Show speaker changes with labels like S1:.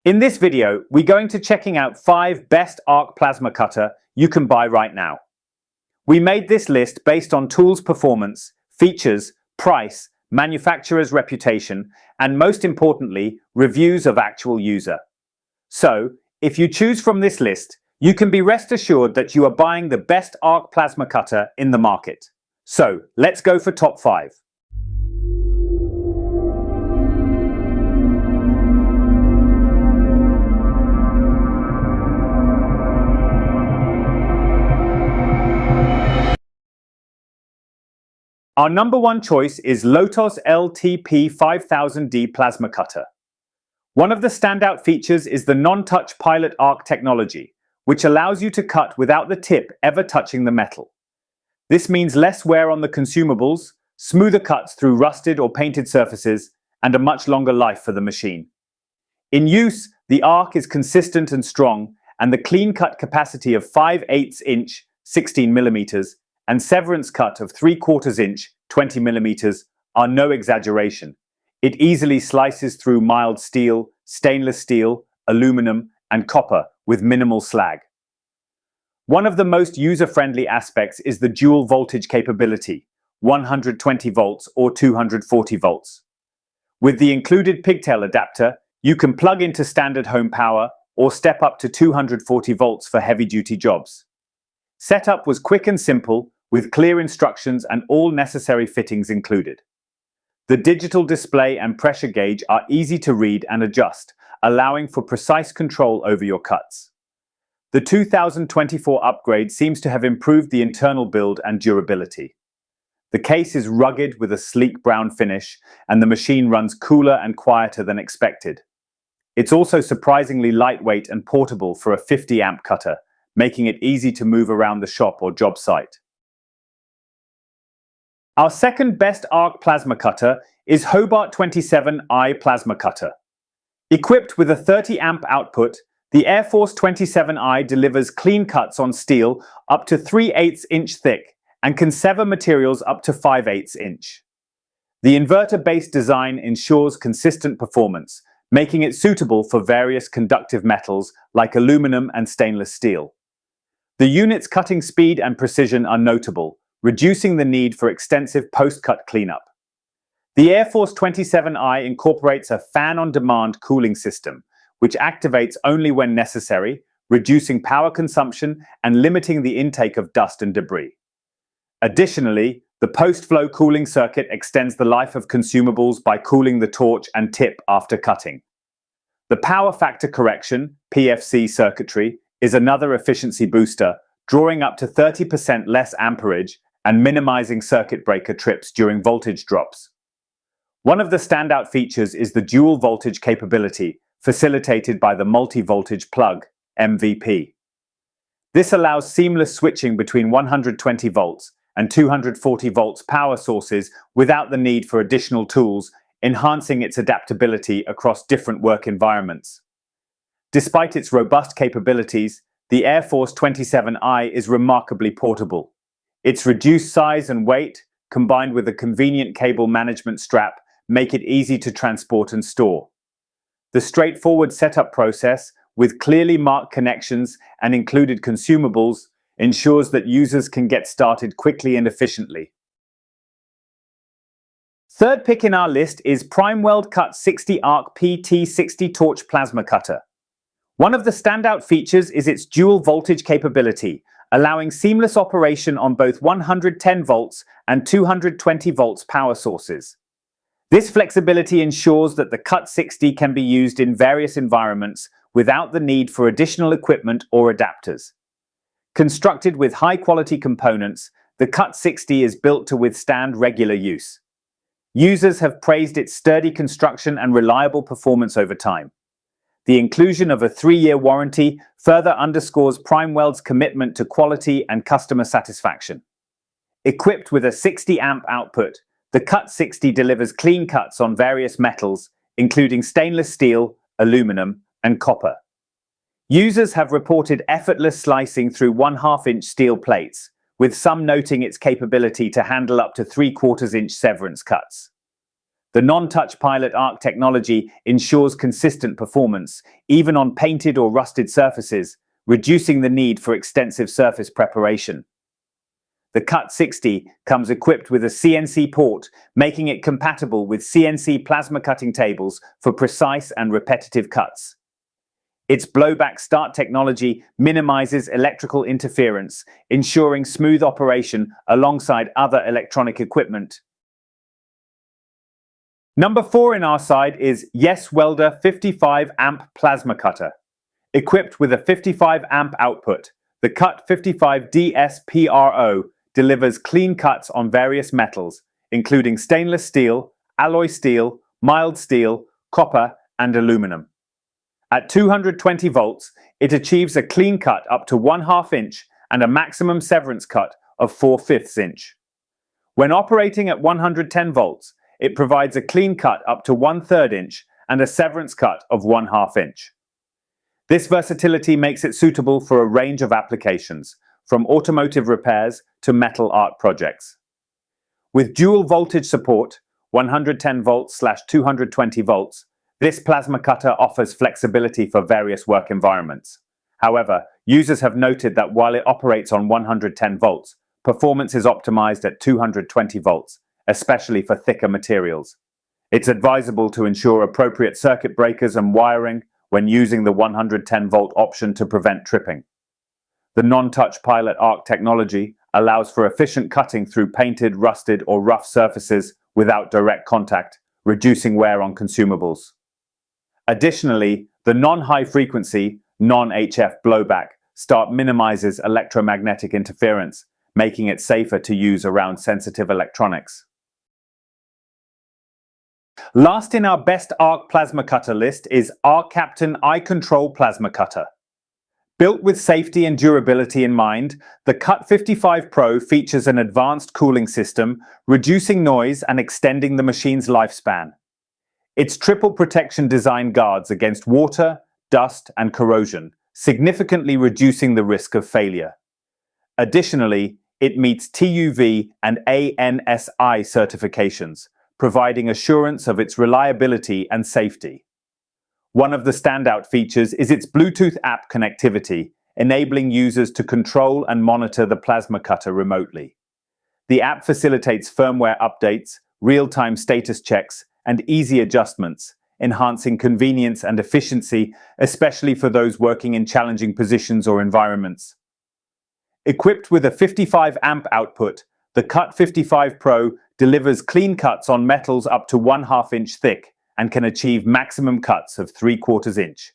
S1: In this video, we're going to checking out 5 best arc plasma cutter you can buy right now. We made this list based on tools performance, features, price, manufacturer's reputation, and most importantly, reviews of actual user. So, if you choose from this list, you can be rest assured that you are buying the best arc plasma cutter in the market. So, let's go for top 5. Our number 1 choice is LOTOS LTP5000D plasma cutter. One of the standout features is the non-touch pilot arc technology, which allows you to cut without the tip ever touching the metal. This means less wear on the consumables, smoother cuts through rusted or painted surfaces, and a much longer life for the machine. In use, the arc is consistent and strong, and the clean cut capacity of 5/8 inch 16 mm and severance cut of 3/4 inch 20 mm are no exaggeration. It easily slices through mild steel, stainless steel, aluminum, and copper with minimal slag. One of the most user-friendly aspects is the dual voltage capability, 120 volts or 240 volts. With the included pigtail adapter, you can plug into standard home power or step up to 240 volts for heavy-duty jobs. Setup was quick and simple, with clear instructions and all necessary fittings included. The digital display and pressure gauge are easy to read and adjust, allowing for precise control over your cuts. The 2024 upgrade seems to have improved the internal build and durability. The case is rugged with a sleek brown finish, and the machine runs cooler and quieter than expected. It's also surprisingly lightweight and portable for a 50-amp cutter, making it easy to move around the shop or job site. Our second best arc plasma cutter is Hobart 27i plasma cutter. Equipped with a 30-amp output, the Air Force 27i delivers clean cuts on steel up to 3/8 inch thick and can sever materials up to 5/8 inch. The inverter-based design ensures consistent performance, making it suitable for various conductive metals like aluminum and stainless steel. The unit's cutting speed and precision are notable, reducing the need for extensive post-cut cleanup. The Air Force 27i incorporates a fan-on-demand cooling system, which activates only when necessary, reducing power consumption and limiting the intake of dust and debris. Additionally, the post-flow cooling circuit extends the life of consumables by cooling the torch and tip after cutting. The power factor correction, PFC circuitry, is another efficiency booster, drawing up to 30% less amperage and minimizing circuit breaker trips during voltage drops. One of the standout features is the dual voltage capability, facilitated by the multi-voltage plug, MVP. This allows seamless switching between 120 volts and 240 volts power sources without the need for additional tools, enhancing its adaptability across different work environments. Despite its robust capabilities, the Air Force 27i is remarkably portable. Its reduced size and weight, combined with a convenient cable management strap, make it easy to transport and store. The straightforward setup process, with clearly marked connections and included consumables, ensures that users can get started quickly and efficiently. Third pick in our list is PRIMEWELD Cut 60 Arc PT60 Torch Plasma Cutter. One of the standout features is its dual voltage capability, allowing seamless operation on both 110 volts and 220 volts power sources. This flexibility ensures that the Cut 60 can be used in various environments without the need for additional equipment or adapters. Constructed with high-quality components, the Cut 60 is built to withstand regular use. Users have praised its sturdy construction and reliable performance over time. The inclusion of a 3-year warranty further underscores PRIMEWELD's commitment to quality and customer satisfaction. Equipped with a 60-amp output, the Cut 60 delivers clean cuts on various metals, including stainless steel, aluminum, and copper. Users have reported effortless slicing through 1/2 inch steel plates, with some noting its capability to handle up to 3/4 inch severance cuts. The non-touch pilot ARC technology ensures consistent performance, even on painted or rusted surfaces, reducing the need for extensive surface preparation. The Cut 60 comes equipped with a CNC port, making it compatible with CNC plasma cutting tables for precise and repetitive cuts. Its blowback start technology minimizes electrical interference, ensuring smooth operation alongside other electronic equipment. Number 4 in our side is YESWELDER 55 amp plasma cutter. Equipped with a 55 amp output, the Cut 55 DSPRO delivers clean cuts on various metals, including stainless steel, alloy steel, mild steel, copper, and aluminum. At 220 volts, it achieves a clean cut up to 1/2 inch and a maximum severance cut of 4/5 inch. When operating at 110 volts, it provides a clean cut up to 1/3 inch and a severance cut of 1/2 inch. This versatility makes it suitable for a range of applications, from automotive repairs to metal art projects. With dual voltage support, 110 volts/220 volts, this plasma cutter offers flexibility for various work environments. However, users have noted that while it operates on 110 volts, performance is optimized at 220 volts, especially for thicker materials. It's advisable to ensure appropriate circuit breakers and wiring when using the 110 volt option to prevent tripping. The non-touch pilot ARC technology allows for efficient cutting through painted, rusted, or rough surfaces without direct contact, reducing wear on consumables. Additionally, the non-high frequency, non-HF blowback start minimizes electromagnetic interference, making it safer to use around sensitive electronics. Last in our best ARC plasma cutter list is ARCCAPTAIN iControl plasma cutter. Built with safety and durability in mind, the Cut 55 Pro features an advanced cooling system, reducing noise and extending the machine's lifespan. Its triple protection design guards against water, dust, and corrosion, significantly reducing the risk of failure. Additionally, it meets TUV and ANSI certifications, providing assurance of its reliability and safety. One of the standout features is its Bluetooth app connectivity, enabling users to control and monitor the plasma cutter remotely. The app facilitates firmware updates, real-time status checks, and easy adjustments, enhancing convenience and efficiency, especially for those working in challenging positions or environments. Equipped with a 55 amp output, the Cut 55 Pro delivers clean cuts on metals up to 1/2 inch thick and can achieve maximum cuts of 3/4 inch.